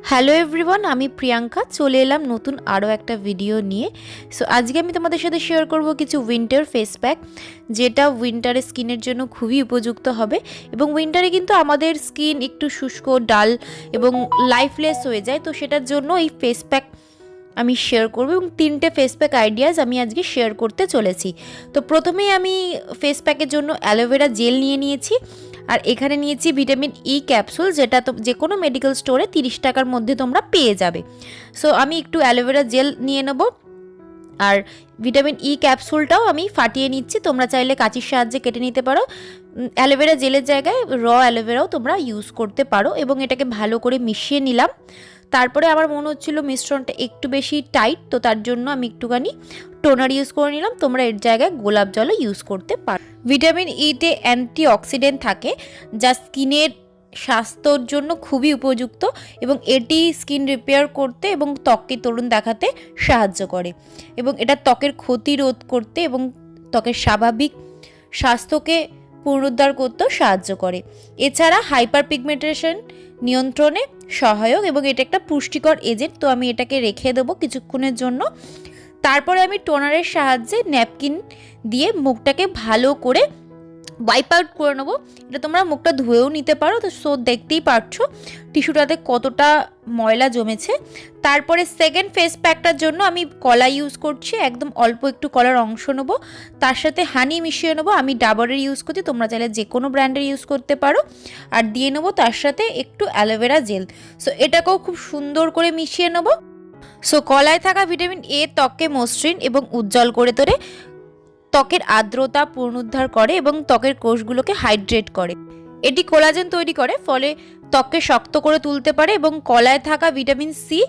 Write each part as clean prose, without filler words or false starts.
Hello everyone, আমি প্রিয়াঙ্কা চলে এলাম নতুন আরও একটা ভিডিও নিয়ে। সো আজকে আমি তোমাদের সাথে শেয়ার করব কিছু উইন্টার ফেস প্যাক, যেটা উইন্টারে স্কিনের জন্য খুবই উপযুক্ত হবে। এবং উইন্টারে কিন্তু আমাদের স্কিন একটু শুষ্ক, ডাল এবং লাইফলেস হয়ে যায়, তো সেটার জন্য এই ফেস প্যাক আমি শেয়ার করব। এবং 3টে ফেস প্যাক আইডিয়াস আমি আজকে শেয়ার করতে চলেছি। তো প্রথমেই আমি ফেস প্যাকের জন্য অ্যালোভেরা জেল নিয়ে নিয়েছি, আর এখানে নিয়েছি ভিটামিন ই ক্যাপসুল, যেটা তো যে কোনো মেডিকেল স্টোরে 30 টাকার মধ্যে তোমরা পেয়ে যাবে। সো আমি একটু অ্যালোভেরা জেল নিয়ে নেব, আর ভিটামিন ই ক্যাপসুলটাও আমি ফাটিয়ে নিচ্ছি। তোমরা চাইলে কাঁচির সাহায্যে কেটে নিতে পারো। অ্যালোভেরা জেলের জায়গায় অ্যালোভেরাও তোমরা ইউজ করতে পারো। এবং এটাকে ভালো করে মিশিয়ে নিলাম। তারপরে আমার মনে হচ্ছিল মিশ্রণটা একটু বেশি টাইট, তো তার জন্য আমি একটুখানি টোনার ইউজ করে নিলাম। তোমরা এর জায়গায় গোলাপ জলও ইউজ করতে পারো। ভিটামিন ইতে অ্যান্টিঅক্সিডেন্ট থাকে, যা স্কিনের স্বাস্থ্যর জন্য খুবই উপযুক্ত, এবং এটি স্কিন রিপেয়ার করতে এবং ত্বককে তরুণ দেখাতে সাহায্য করে, এবং এটা ত্বকের ক্ষতি রোধ করতে এবং ত্বকের স্বাভাবিক স্বাস্থ্যকে পুনরুদ্ধার করতেও সাহায্য করে। এছাড়া হাইপার পিগমেন্টেশন নিয়ন্ত্রণে সহায়ক, এবং এটা একটা পুষ্টিকর এজেন্ট। তো আমি এটাকে রেখে দেবো কিছুক্ষণের জন্য। তারপরে আমি টোনারের সাহায্যে ন্যাপকিন দিয়ে মুখটাকে ভালো করে ওয়াইপ আউট করে নেবো। এটা তোমরা মুখটা ধুয়েও নিতে পারো। তো সো দেখতেই পারছো টিস্যুটাতে কতটা ময়লা জমেছে। তারপরে সেকেন্ড ফেস প্যাকটার জন্য আমি কলা ইউজ করছি, একদম অল্প একটু কলার অংশ নেবো, তার সাথে হানি মিশিয়ে নেবো। আমি ডাবরের ইউজ করছি, তোমরা চাইলে যে কোনো ব্র্যান্ডের ইউজ করতে পারো। আর দিয়ে নেবো তার সাথে একটু অ্যালোভেরা জেল। সো এটাকেও খুব সুন্দর করে মিশিয়ে নেবো। সো কলায় থাকা ভিটামিন এ ত্বককে মসৃণ এবং উজ্জ্বল করে তোলে, ত্বকের আর্দ্রতা পুনরুদ্ধার করে এবং ত্বকের কোষগুলোকে হাইড্রেট করে। এটি কোলাজেন তৈরি করে, ফলে ত্বককে শক্ত করে তুলতে পারে। এবং কলায় থাকা ভিটামিন সি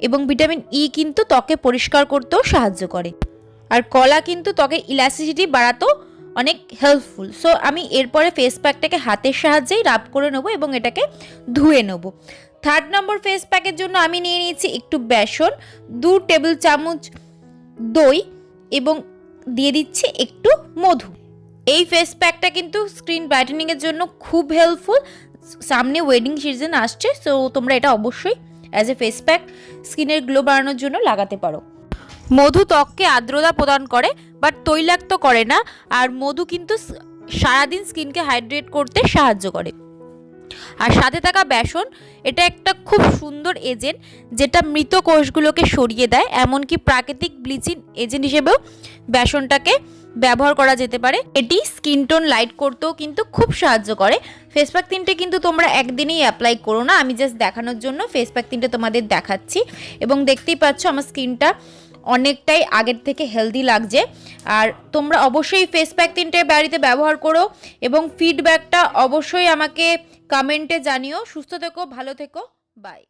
এবং ভিটামিন ই কিন্তু ত্বকে পরিষ্কার করতেও সাহায্য করে। আর কলা কিন্তু ত্বকের ইলাস্টিসিটি বাড়াতেও অনেক হেল্পফুল। সো আমি এরপরে ফেস প্যাকটাকে হাতের সাহায্যেই রাব করে নেবো এবং এটাকে ধুয়ে নেবো। থার্ড নম্বর ফেস প্যাকের জন্য আমি নিয়ে নিয়েছি একটু বেসন, 2 টেবিল চামচ দই, এবং দিয়ে দিচ্ছি একটু মধু। এই ফেস প্যাকটা কিন্তু স্কিন ব্রাইটেনিংয়ের জন্য খুব হেল্পফুল। সামনে ওয়েডিং সিজন আসছে, সো তোমরা এটা অবশ্যই অ্যাজ এ ফেস প্যাক স্কিনের গ্লো বাড়ানোর জন্য লাগাতে পারো। মধু ত্বককে আর্দ্রতা প্রদান করে, বাট তৈলাক্ত করে না। আর মধু কিন্তু সারাদিন স্কিনকে হাইড্রেট করতে সাহায্য করে। আর সাথে থাকা বেসন, এটা একটা খুব সুন্দর এজেন্ট, যেটা মৃত কোষগুলোকে সরিয়ে দেয়। এমনকি প্রাকৃতিক ব্লিচিং এজেন্ট হিসেবেও বেসনটাকে ব্যবহার করা যেতে পারে। এটি স্কিন টোন লাইট করতেও কিন্তু খুব সাহায্য করে। ফেস প্যাক 3টে কিন্তু তোমরা একদিনেই অ্যাপ্লাই করো না, আমি জাস্ট দেখানোর জন্য ফেস প্যাক 3টে তোমাদের দেখাচ্ছি। এবং দেখতেই পাচ্ছ আমার স্কিনটা অনেকটাই আগের থেকে হেলদি লাগছে। আর তোমরা অবশ্যই ফেস প্যাক 3টে বাড়িতে ব্যবহার করো, এবং ফিডব্যাকটা অবশ্যই আমাকে কমেন্টে জানিও। সুস্থ থেকো, ভালো থেকো, বাই।